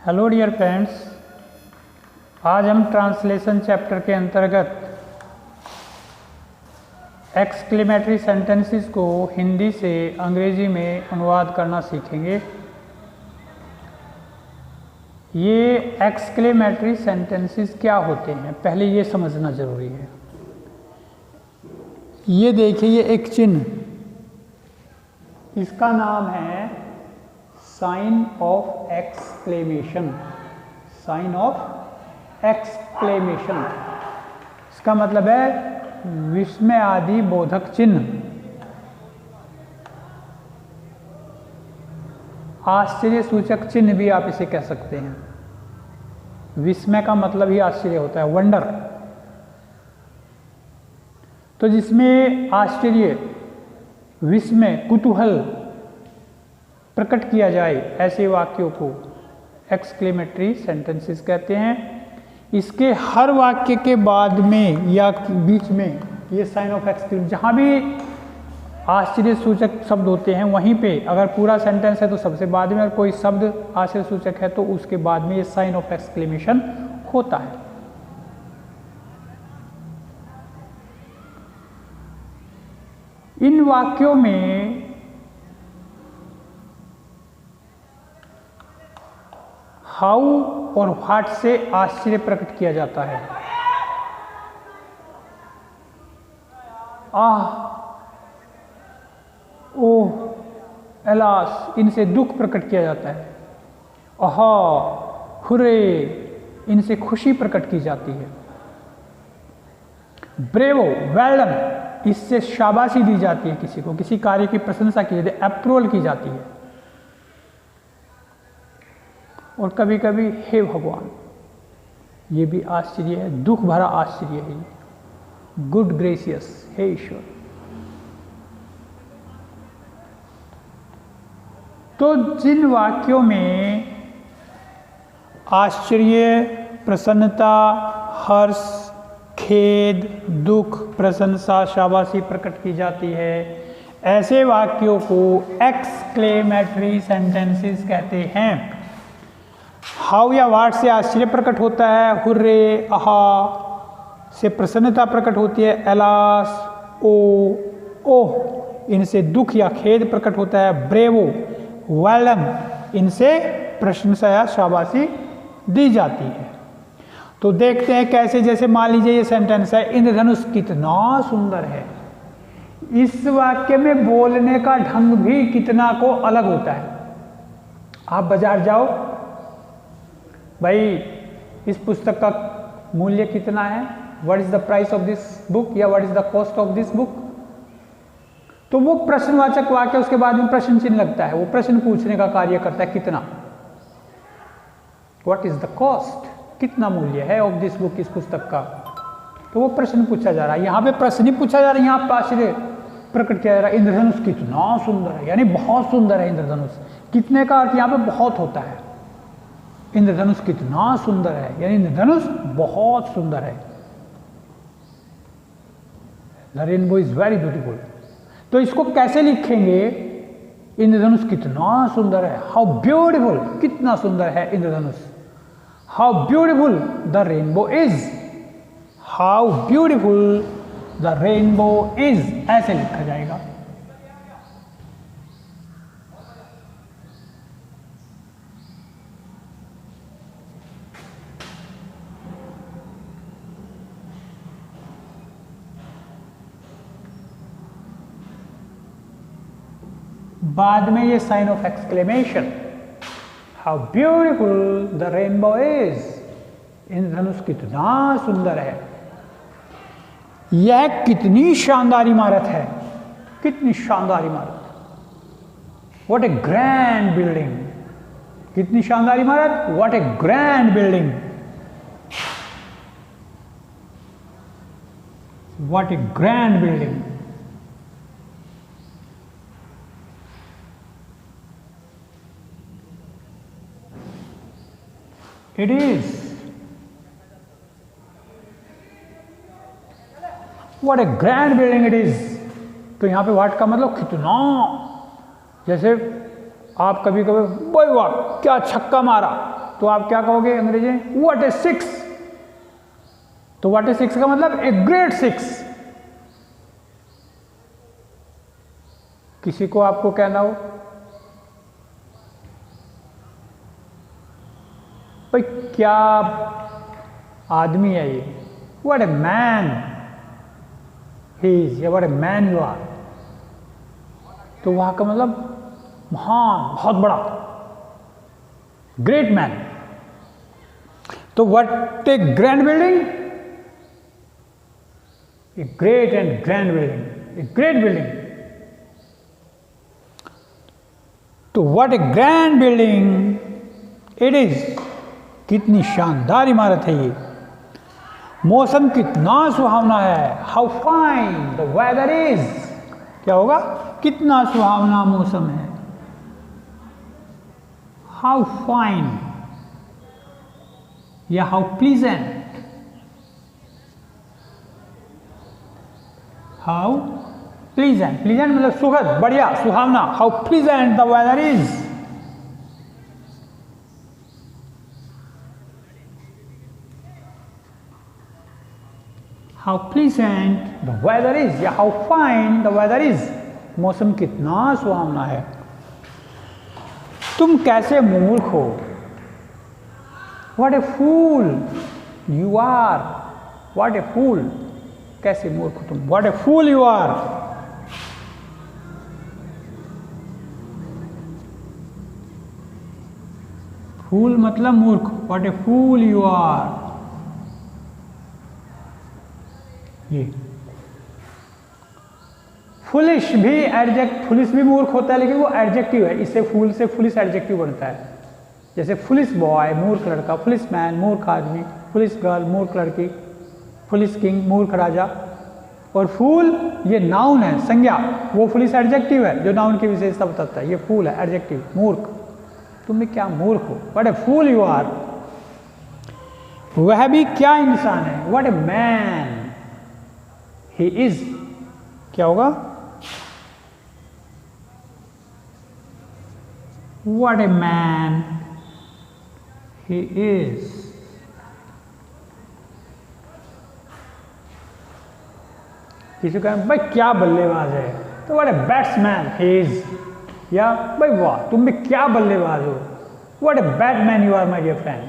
Hello dear friends, आज हम translation chapter के अंतर्गत एक्सक्लेमेटरी सेंटेंसेस को हिंदी से अंग्रेजी में अनुवाद करना सीखेंगे। ये एक्सक्लेमेटरी सेंटेंसेस क्या होते हैं, पहले ये समझना ज़रूरी है। ये देखिए, ये एक चिन्ह, इसका नाम है sign of exclamation. Sign of exclamation इसका मतलब है विस्मय आदि बोधक चिन्ह। आश्चर्य सूचक चिन्ह भी आप इसे कह सकते हैं। विस्मय का मतलब ही आश्चर्य होता है, वंडर। तो जिसमें आश्चर्य, विस्मय, कुतूहल प्रकट किया जाए, ऐसे वाक्यों को एक्सक्लेमेटरी सेंटेंसेस कहते हैं। इसके हर वाक्य के बाद में या बीच में ये साइन ऑफ एक्सक्लेमेशन, जहाँ भी आश्चर्य सूचक शब्द होते हैं वहीं पे, अगर पूरा सेंटेंस है तो सबसे बाद में, और कोई शब्द आश्चर्य सूचक है तो उसके बाद में ये साइन ऑफ एक्सक्लेमेशन होता है। इन वाक्यों में हाउ और व्हाट से आश्चर्य प्रकट किया जाता है। आह, ओह, एलास, इनसे दुख प्रकट किया जाता है। आहा, हुर्रे, इनसे खुशी प्रकट की जाती है। ब्रेवो, वेल डन, इससे शाबाशी दी जाती है, किसी को किसी कार्य की प्रशंसा की जाती है, अप्रूवल की जाती है। और कभी कभी हे भगवान, ये भी आश्चर्य है, दुख भरा आश्चर्य है। गुड ग्रेसियस, हे ईश्वर। तो जिन वाक्यों में आश्चर्य, प्रसन्नता, हर्ष, खेद, दुख, प्रशंसा, शाबाशी प्रकट की जाती है, ऐसे वाक्यों को एक्सक्लेमेटरी सेंटेंसेस कहते हैं। हाउ या वाट से आश्चर्य प्रकट होता है, हुर्रे, आहा से प्रसन्नता प्रकट होती है, एलास, ओ, ओह, इनसे दुख या खेद प्रकट होता है, ब्रेवो, वेल डन, इनसे प्रशंसा या शाबाशी दी जाती है। तो देखते हैं कैसे। जैसे मान लीजिए ये सेंटेंस है, इंद्रधनुष कितना सुंदर है। इस वाक्य में बोलने का ढंग भी कितना को अलग होता है। आप बाजार जाओ, भाई इस पुस्तक का मूल्य कितना है, what is the price of this book, या what is the cost of this book. तो वो प्रश्नवाचक वाक्य, उसके बाद में प्रश्न चिन्ह लगता है, वो प्रश्न पूछने का कार्य करता है, कितना, व्हाट इज द कॉस्ट, कितना मूल्य है ऑफ दिस बुक, इस पुस्तक का। तो वो प्रश्न पूछा जा रहा है, यहाँ पे प्रश्न ही पूछा जा रहा है, यहाँ आश्चर्य प्रकट किया जा रहा है, इंद्रधनुष कितना सुंदर है, यानी बहुत सुंदर है इंद्रधनुष। कितने का अर्थ यहाँ पे बहुत होता है। इंद्रधनुष कितना सुंदर है, यानी इंद्रधनुष बहुत सुंदर है। The rainbow is very beautiful. तो इसको कैसे लिखेंगे, इंद्रधनुष कितना सुंदर है, हाउ ब्यूटीफुल, कितना सुंदर है इंद्रधनुष। How beautiful the rainbow is, how beautiful the rainbow is, ऐसे लिखा जाएगा। बाद में ये sign of exclamation, how beautiful the rainbow is, इंद्रधनुष कितना सुंदर है। यह कितनी शानदार इमारत है, कितनी शानदार इमारत। व्हाट ए ग्रैंड बिल्डिंग, कितनी शानदार इमारत, what a grand building, what a grand building. It is. What a grand building it is. तो यहाँ पे व्हाट का मतलब कितना, जैसे आप कभी कभी, भाई वाह क्या छक्का मारा, तो आप क्या कहोगे अंग्रेजी में? What A six. तो व्हाट ए सिक्स का मतलब ए ग्रेट सिक्स। किसी को आपको कहना हो भाई क्या आदमी है ये, what a man he is, या what a man you are, तो वहां का मतलब महान, बहुत बड़ा, ग्रेट मैन। तो what a grand building, a great and grand building, a great building. तो what a grand building it is, कितनी शानदार इमारत है ये। मौसम कितना सुहावना है, how fine the weather is, क्या होगा? कितना सुहावना मौसम है, हाउ फाइन या how pleasant, how pleasant, pleasant मतलब सुखद, बढ़िया, सुहावना, how pleasant the weather is. How pleasant the weather is या how fine the weather is, मौसम कितना सुहावना है। तुम कैसे मूर्ख हो, what a fool you are, what a fool, कैसे मूर्ख हो तुम, what a fool you are. Fool मतलब मूर्ख, what a fool you are. ये फुलिश भी एडजेक्ट, फुलिश भी मूर्ख होता है लेकिन वो एडजेक्टिव है, इससे फूल से फुलिश एडजेक्टिव बनता है। जैसे फुलिश बॉय मूर्ख लड़का, फुलिश मैन मूर्ख आदमी, फुलिश गर्ल मूर्ख लड़की, फुलिश किंग मूर्ख राजा। और फूल ये नाउन है, संज्ञा, वो फुलिश एडजेक्टिव है जो नाउन की विशेषता बताता है। ये फूल है एडजेक्टिव, मूर्ख, तुम भी क्या मूर्ख हो, what a fool you are. वह भी क्या इंसान है, what a man he is, क्या होगा? What a man he is. किसी का भाई क्या बल्लेबाज है, तो what a batsman he is, या भाई वाह तुम भी क्या बल्लेबाज हो, what a batman you are my dear friend,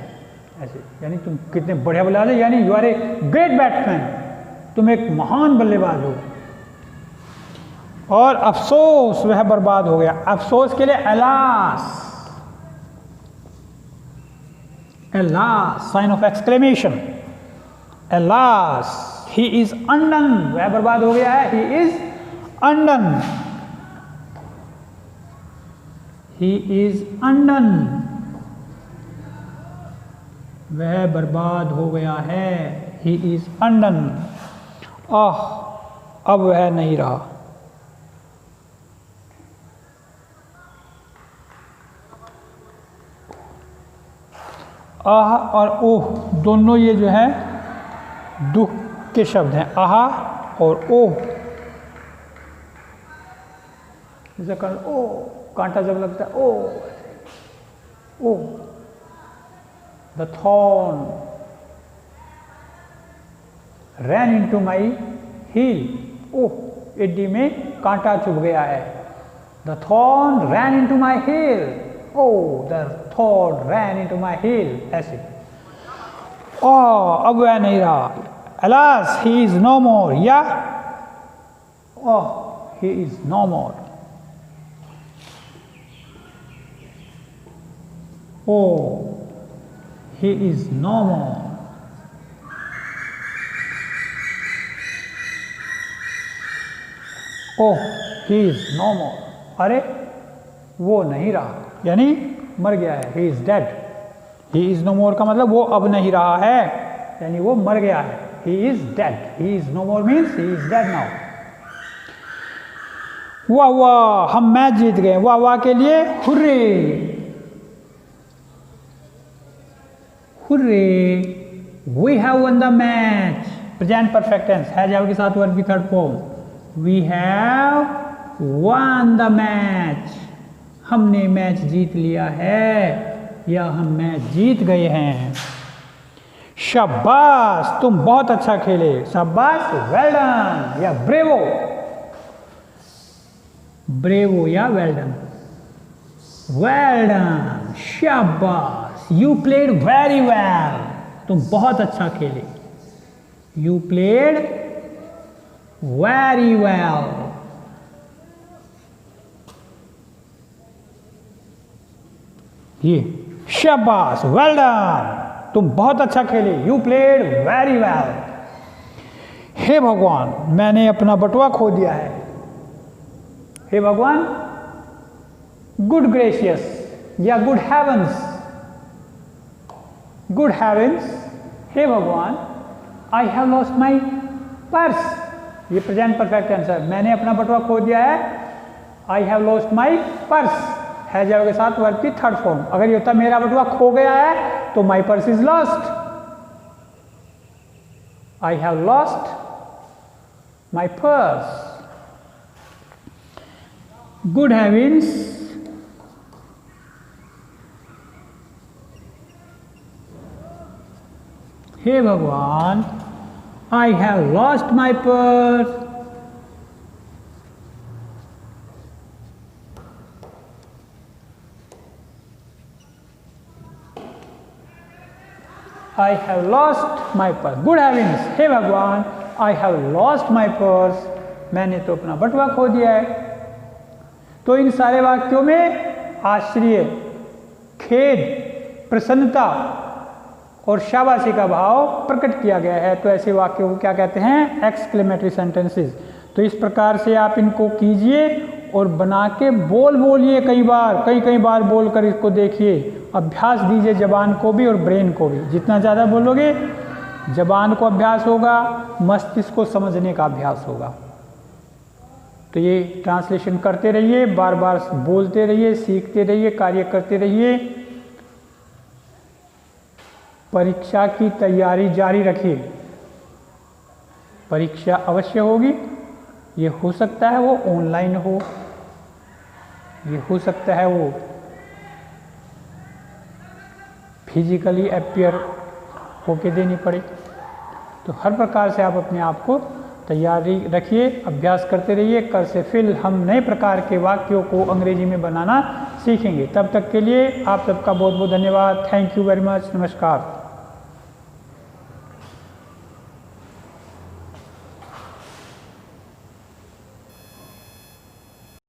ऐसे, यानी तुम कितने बढ़िया बल्लेबाज हो, यानी you are a great batsman, तुम एक महान बल्लेबाज हो। और अफसोस वह बर्बाद हो गया, अफसोस के लिए alas, alas sign of exclamation, alas he is undone, वह बर्बाद हो गया है, he is undone, he is undone, वह बर्बाद हो गया है, ही इज अनडन। अब वह नहीं रहा। आह और ओह दोनों ये जो है दुख के शब्द हैं, आहा और ओह। जैसे ओ कांटा जब लगता है oh, the thorn ran into my heel, oh एडी में कांटा चुभ गया है, the thorn ran into my heel, Oh, the thorn ran into my heel. ऐसे। अब वह नहीं रहा। Alas, he is no more. या he is no more. He is no more. He is no more. अरे वो नहीं रहा, यानी मर गया है, he is dead. he is no more का मतलब वो अब नहीं रहा है, यानी वो मर गया है, he is dead. he is no more means he is dead now. वाह वाह हम मैच जीत गए, वाह वाह के लिए hurray, hurray, we have won the match. Present perfect tense है जब के साथ वर्ब की third form, we have won the match, हमने मैच जीत लिया है। या हम मैच जीत गए हैं। शाबाश, तुम बहुत अच्छा खेले। शाबाश, वेल डन या ब्रेवो। ब्रेवो या वेल डन। वेल डन, शाबाश, यू प्लेड वेरी वेल। तुम बहुत अच्छा खेले। You played very well. ये शाबाश, वेल डन, तुम बहुत अच्छा खेले। You played very well. हे भगवान, मैंने अपना बटुआ खो दिया है। हे भगवान, गुड ग्रेशियस या गुड हेवंस। गुड हेवंस, हे भगवान, I have lost my purse. ये प्रेजेंट परफेक्ट आंसर। मैंने अपना बटुआ खो दिया है। आई हैव लॉस्ट माई पर्स है जब के साथ वर्ब की थर्ड फॉर्म। अगर ये होता मेरा बटुआ खो गया है तो my purse is lost. I have lost my purse. Good heavens, हे भगवान, I have lost my purse. I have lost my purse. Good heavens, हे भगवान, I have lost my purse. मैंने तो अपना बटुआ खो दिया है। तो इन सारे वाक्यों में आश्चर्य, खेद, प्रसन्नता और शाबाशी का भाव प्रकट किया गया है। तो ऐसे वाक्यों को क्या कहते हैं? Exclamatory sentences. तो इस प्रकार से आप इनको कीजिए और बना के बोलिए कई बार बोलकर इसको देखिए। अभ्यास दीजिए जबान को भी और ब्रेन को भी। जितना ज़्यादा बोलोगे जबान को अभ्यास होगा, मस्तिष्क को समझने का अभ्यास होगा। तो ये ट्रांसलेशन करते रहिए, बार बार बोलते रहिए, सीखते रहिए, कार्य करते रहिए। परीक्षा की तैयारी जारी रखिए। परीक्षा अवश्य होगी। ये हो सकता है वो ऑनलाइन हो, ये हो सकता है वो फिजिकली अपीयर होके देनी पड़े। तो हर प्रकार से आप अपने आप को तैयारी रखिए, अभ्यास करते रहिए। कल से फिर हम नए प्रकार के वाक्यों को अंग्रेजी में बनाना सीखेंगे। तब तक के लिए आप सबका बहुत बहुत धन्यवाद। Thank you very much. नमस्कार।